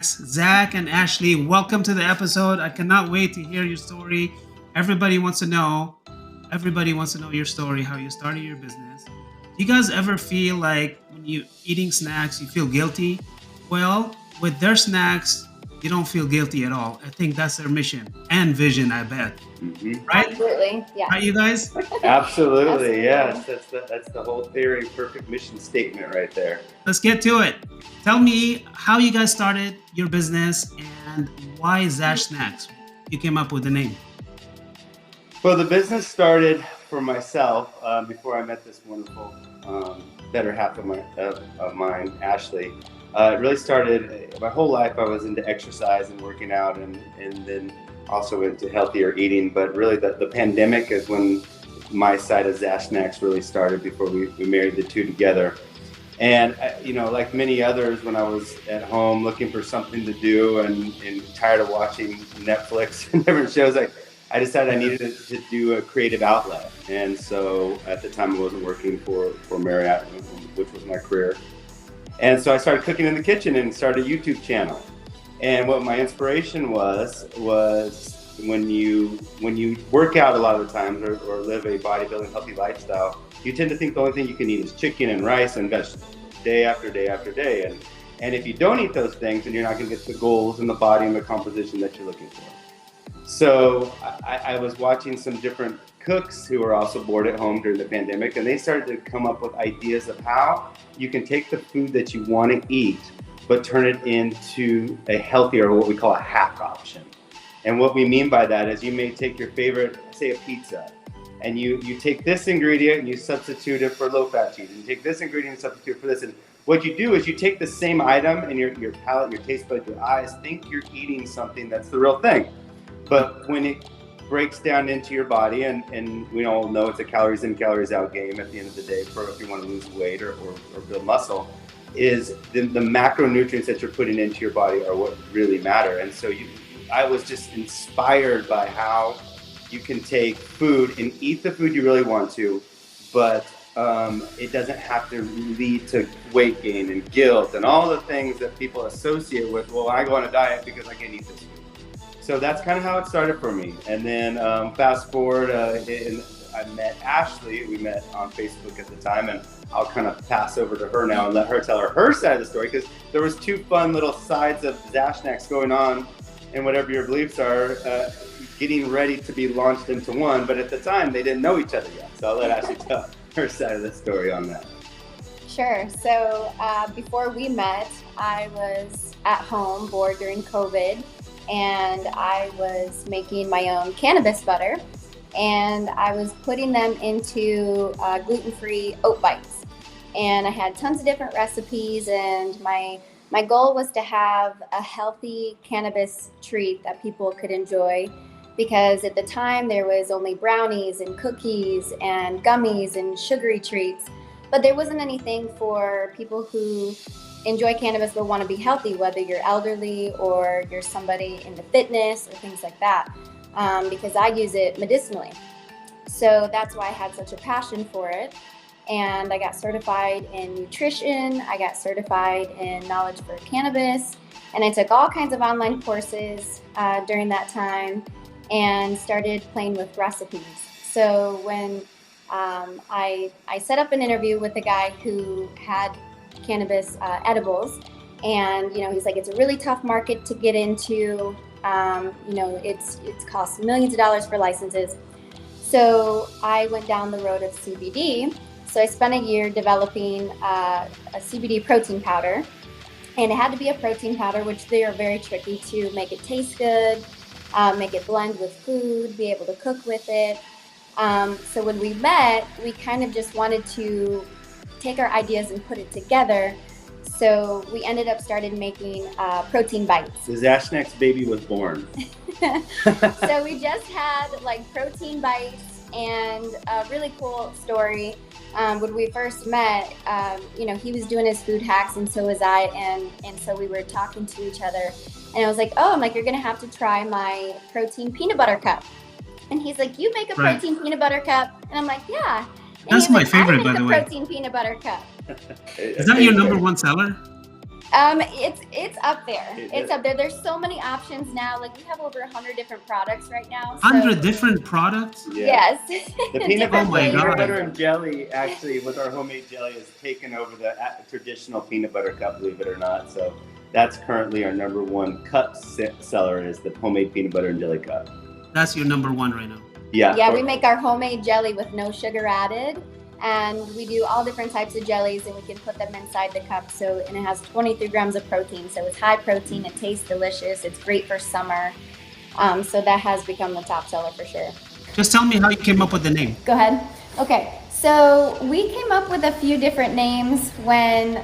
Zach and Ashley, welcome to the episode. I cannot wait to hear your story. Everybody wants to know. Everybody wants to know your story, how you started your business. Do you guys ever feel like when you eating snacks, you feel guilty? Well, with their snacks, you don't feel guilty at all. I think that's their mission and vision, I bet. Right? Absolutely, yeah. Right, you guys? Absolutely, yes. That's the whole theory, perfect mission statement right there. Let's get to it. Tell me how you guys started your business and why Zash Snacks. You came up with the name. Well, the business started for myself before I met this wonderful better half of mine, Ashley. It really started, my whole life I was into exercise and working out and then also into healthier eating. But really the pandemic is when my side of Zash Snacks really started before we married the two together. And, like many others, when I was at home looking for something to do and tired of watching Netflix and different shows, I decided I needed to do a creative outlet. And so at the time I wasn't working for Marriott, which was my career. And so I started cooking in the kitchen and started a YouTube channel. And what my inspiration was when you work out a lot of the times or live a bodybuilding healthy lifestyle, you tend to think the only thing you can eat is chicken and rice and vegetables day after day after day. And if you don't eat those things, then you're not going to get the goals and the body and the composition that you're looking for. So I was watching some different cooks who were also bored at home during the pandemic, and they started to come up with ideas of how you can take the food that you want to eat, but turn it into a healthier, what we call a hack option. And what we mean by that is you may take your favorite, say a pizza, and you take this ingredient and you substitute it for low-fat cheese, and you take this ingredient and substitute it for this. And what you do is you take the same item and your palate, your taste buds, your eyes think you're eating something that's the real thing. But when it breaks down into your body, and we all know it's a calories in, calories out game at the end of the day for if you want to lose weight or build muscle, is the macronutrients that you're putting into your body are what really matter. And so I was just inspired by how you can take food and eat the food you really want to, but it doesn't have to lead to weight gain and guilt and all the things that people associate with, well, I go on a diet because I can't eat this food. So that's kind of how it started for me. And then fast forward, I met Ashley. We met on Facebook at the time, and I'll kind of pass over to her now and let her tell her side of the story, because there was two fun little sides of Zash Snacks going on, and whatever your beliefs are, getting ready to be launched into one. But at the time, they didn't know each other yet. So I'll let Ashley tell her side of the story on that. Sure. So before we met, I was at home bored during COVID, and I was making my own cannabis butter, and I was putting them into gluten-free oat bites. And I had tons of different recipes, and my goal was to have a healthy cannabis treat that people could enjoy, because at the time there was only brownies and cookies and gummies and sugary treats, but there wasn't anything for people who enjoy cannabis but want to be healthy, whether you're elderly or you're somebody into fitness or things like that, because I use it medicinally. So that's why I had such a passion for it. And I got certified in nutrition, I got certified in knowledge for cannabis, and I took all kinds of online courses during that time and started playing with recipes. So when I set up an interview with a guy who had cannabis edibles, and he's like, it's a really tough market to get into. It's cost millions of dollars for licenses. So I went down the road of CBD. So I spent a year developing a CBD protein powder, and it had to be a protein powder, which they are very tricky to make it taste good, make it blend with food, be able to cook with it. So when we met, we kind of just wanted to take our ideas and put it together. So we ended up started making protein bites. The Zash Snacks baby was born. So we just had like protein bites, and a really cool story. When we first met, he was doing his food hacks, and so was I, and so we were talking to each other, and I was like, you're gonna have to try my protein peanut butter cup. And he's like, you make a protein peanut butter cup? And I'm like, yeah. And that's my favorite, by the way. Protein peanut butter cup. Is that your number one seller? It's up there. It's up there. There's so many options now. Like we have over 100 different products right now. 100 different products? Yes. The peanut Oh my God. butter and jelly, actually, with our homemade jelly, has taken over the traditional peanut butter cup, believe it or not. So that's currently our number one cup seller, is the homemade peanut butter and jelly cup. That's your number one right now. Yeah, we make our homemade jelly with no sugar added. And we do all different types of jellies, and we can put them inside the cup. So, and it has 23 grams of protein. So it's high protein. It tastes delicious. It's great for summer. So that has become the top seller for sure. Just tell me how you came up with the name. Go ahead. Okay. So we came up with a few different names when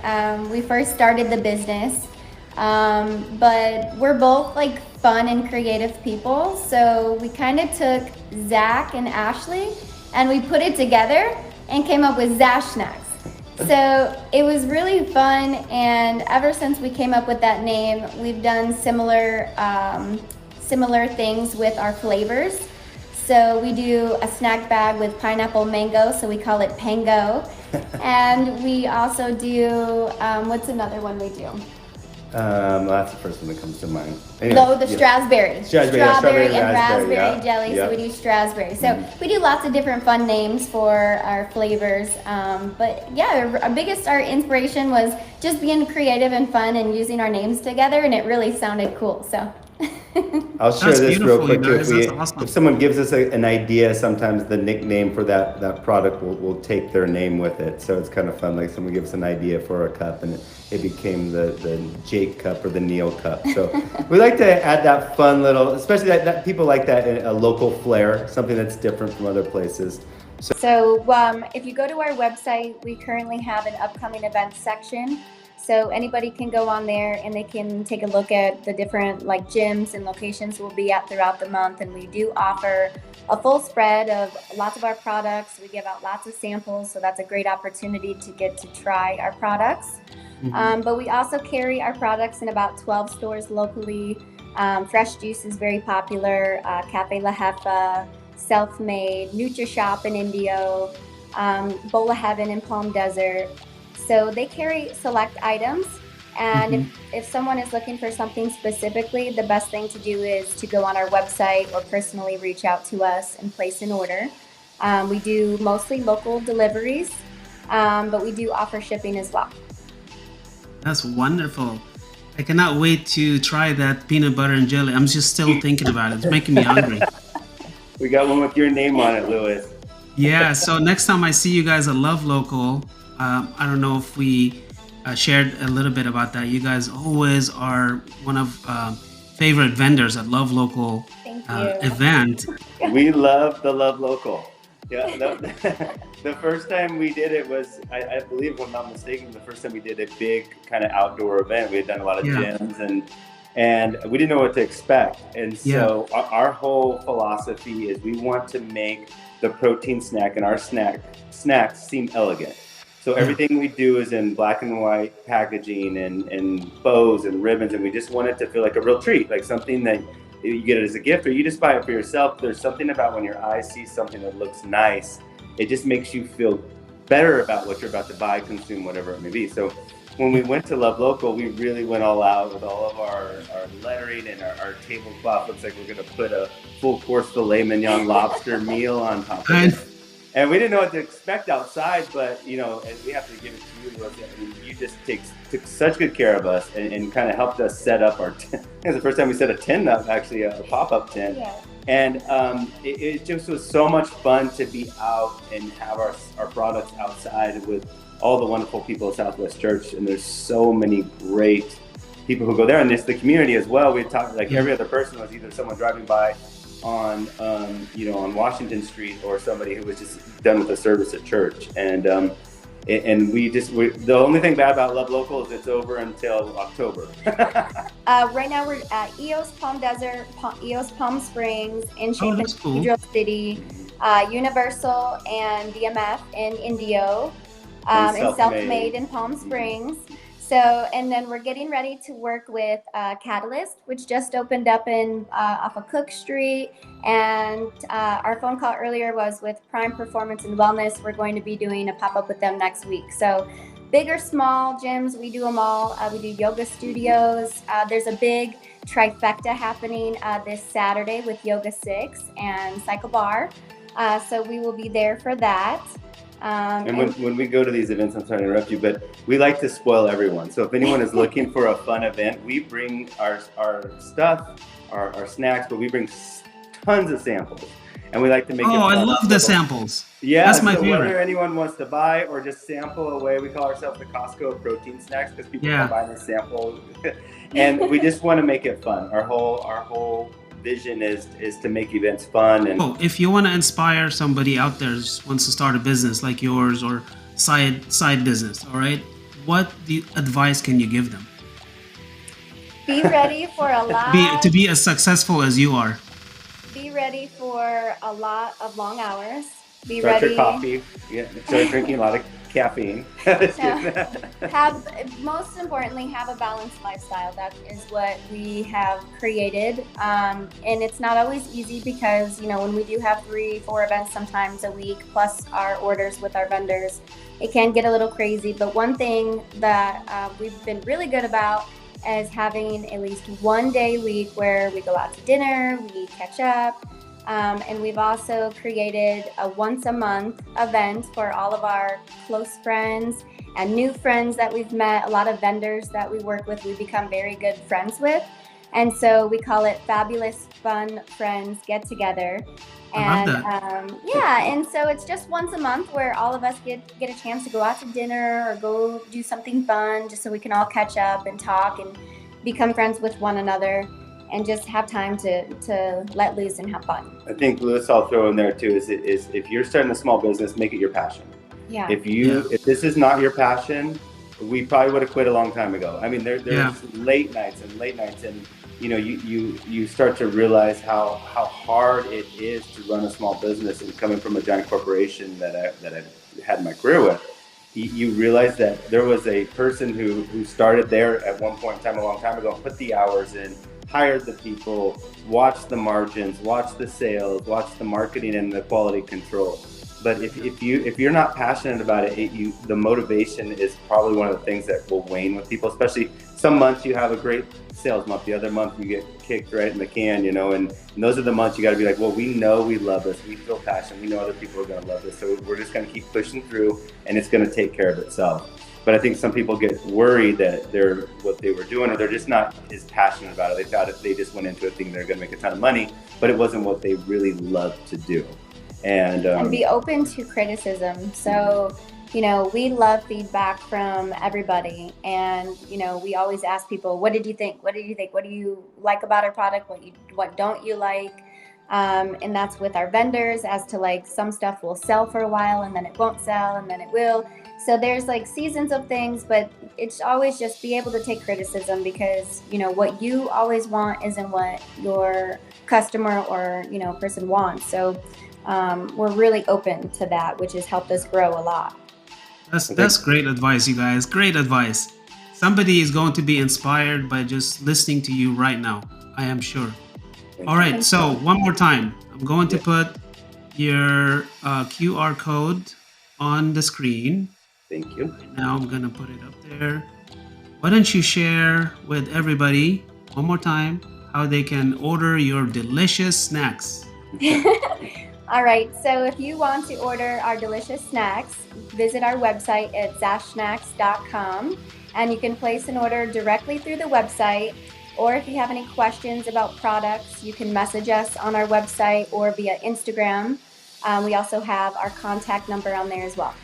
we first started the business. But we're both like fun and creative people. So we kind of took Zach and Ashley and we put it together and came up with Zash Snacks. So it was really fun, and ever since we came up with that name, we've done similar things with our flavors. So we do a snack bag with pineapple mango, so we call it Pango. And we also do, what's another one we do? That's the first one that comes to mind. Anyway, No, the strasberry. Strawberry and raspberry yeah. jelly, Yeah. so we do strasberry. So we do lots of different fun names for our flavors. But yeah, our inspiration was just being creative and fun and using our names together, and it really sounded cool. So. I'll share That's this real beautiful, quick you too. guys. That's awesome. If someone gives us an idea, sometimes the nickname for that product will take their name with it. So it's kind of fun. Like someone gives an idea for a cup, and it became the Jake cup or the Neil cup. So we like to add that fun little, especially that people like that, a local flair, something that's different from other places. So if you go to our website, we currently have an upcoming events section. So anybody can go on there and they can take a look at the different like gyms and locations we'll be at throughout the month. And we do offer a full spread of lots of our products. We give out lots of samples, so that's a great opportunity to get to try our products. But we also carry our products in about 12 stores locally. Fresh Juice is very popular, Cafe La Jefa, Self-Made, NutriShop in Indio, Bowl of Heaven in Palm Desert. So they carry select items, and if someone is looking for something specifically, the best thing to do is to go on our website or personally reach out to us and place an order. We do mostly local deliveries, but we do offer shipping as well. That's wonderful. I cannot wait to try that peanut butter and jelly. I'm just still thinking about it. It's making me hungry. We got one with your name on it, Louis. Yeah, so next time I see you guys at Love Local, I don't know if we shared a little bit about that. You guys always are one of favorite vendors at Love Local event. We love the Love Local. Yeah, the first time we did it was, I believe, if I'm not mistaken, the first time we did a big kind of outdoor event. We had done a lot of gyms and we didn't know what to expect. And so our whole philosophy is we want to make the protein snack and our snacks seem elegant. So everything we do is in black and white packaging and bows and ribbons, and we just want it to feel like a real treat, like something that you get it as a gift or you just buy it for yourself. There's something about when your eyes see something that looks nice, it just makes you feel better about what you're about to buy, consume, whatever it may be. So when we went to Love Local, we really went all out with all of our lettering and our tablecloth. Looks like we're going to put a full course filet mignon lobster meal on top of it. And we didn't know what to expect outside, but we have to give it to you. I mean, you just took such good care of us and kind of helped us set up our tent. It was the first time we set a tent up, actually, a pop-up tent. Yeah. And it just was so much fun to be out and have our products outside with all the wonderful people at Southwest Church. And there's so many great people who go there, and it's the community as well. We talked like every other person was either someone driving by on Washington Street or somebody who was just done with a service at church. And the only thing bad about Love Local is it's over until October. Right now we're at EOS Palm Desert, EOS Palm Springs, in Cathedral City, Universal and DMF in Indio, and Self-Made in Palm Springs. So, and then we're getting ready to work with Catalyst, which just opened up off of Cook Street. And our phone call earlier was with Prime Performance and Wellness. We're going to be doing a pop-up with them next week. So big or small gyms, we do them all. We do yoga studios. There's a big trifecta happening this Saturday with Yoga 6 and Cycle Bar. So we will be there for that. And when we go to these events, I'm sorry to interrupt you, but we like to spoil everyone. So if anyone is looking for a fun event, we bring our stuff, our snacks, but we bring tons of samples. And we like to make it fun. I love the samples. Yeah, that's my so favorite. Whether anyone wants to buy or just sample away, we call ourselves the Costco of protein snacks because people come by and sample. And we just want to make it fun. Our whole vision is to make events fun. And if you want to inspire somebody out there who just wants to start a business like yours or side business, all right, what advice can you give them? Be ready for a lot. To be as successful as you are. Be ready for a lot of long hours. Start your coffee. Yeah, start drinking a lot of caffeine. Most importantly, have a balanced lifestyle. That is what we have created. And it's not always easy because, when we do have 3-4 events sometimes a week, plus our orders with our vendors, it can get a little crazy. But one thing that we've been really good about is having at least one day a week where we go out to dinner, we catch up. And we've also created a once a month event for all of our close friends and new friends that we've met. A lot of vendors that we work with, we become very good friends with. And so we call it Fabulous Fun Friends Get Together. And and so it's just once a month where all of us get a chance to go out to dinner or go do something fun just so we can all catch up and talk and become friends with one another and just have time to let loose and have fun. I think, Louis, I'll throw in there too, is if you're starting a small business, make it your passion. Yeah. If this is not your passion, we probably would have quit a long time ago. I mean, there's late nights and you start to realize how hard it is to run a small business. And coming from a giant corporation that I've had my career with, you realize that there was a person who started there at one point in time, a long time ago, put the hours in, hired the people, watched the margins, watched the sales, watched the marketing and the quality control. But if you're not passionate about it, the motivation is probably one of the things that will wane with people. Especially some months you have a great sales month, the other month you get kicked right in the can, and those are the months you got to be like, well, we know we love this, we feel passion, we know other people are going to love this, so we're just going to keep pushing through, and it's going to take care of itself. But I think some people get worried that what they were doing, or they're just not as passionate about it. They thought they just went into it thinking they're going to make a ton of money, but it wasn't what they really loved to do. And be open to criticism. So, we love feedback from everybody. And, we always ask people, what did you think? What did you think? What do you like about our product? What don't you like? And that's with our vendors as to some stuff will sell for a while and then it won't sell and then it will. So there's seasons of things, but it's always just be able to take criticism because, what you always want isn't what your customer or, person wants. So we're really open to that, which has helped us grow a lot. That's great advice, you guys. Great advice. Somebody is going to be inspired by just listening to you right now. I am sure. All right. So one more time, I'm going to put your QR code on the screen. Thank you. Now I'm going to put it up there. Why don't you share with everybody one more time how they can order your delicious snacks? All right, so if you want to order our delicious snacks, visit our website at zashsnacks.com, and you can place an order directly through the website, or if you have any questions about products, you can message us on our website or via Instagram. We also have our contact number on there as well.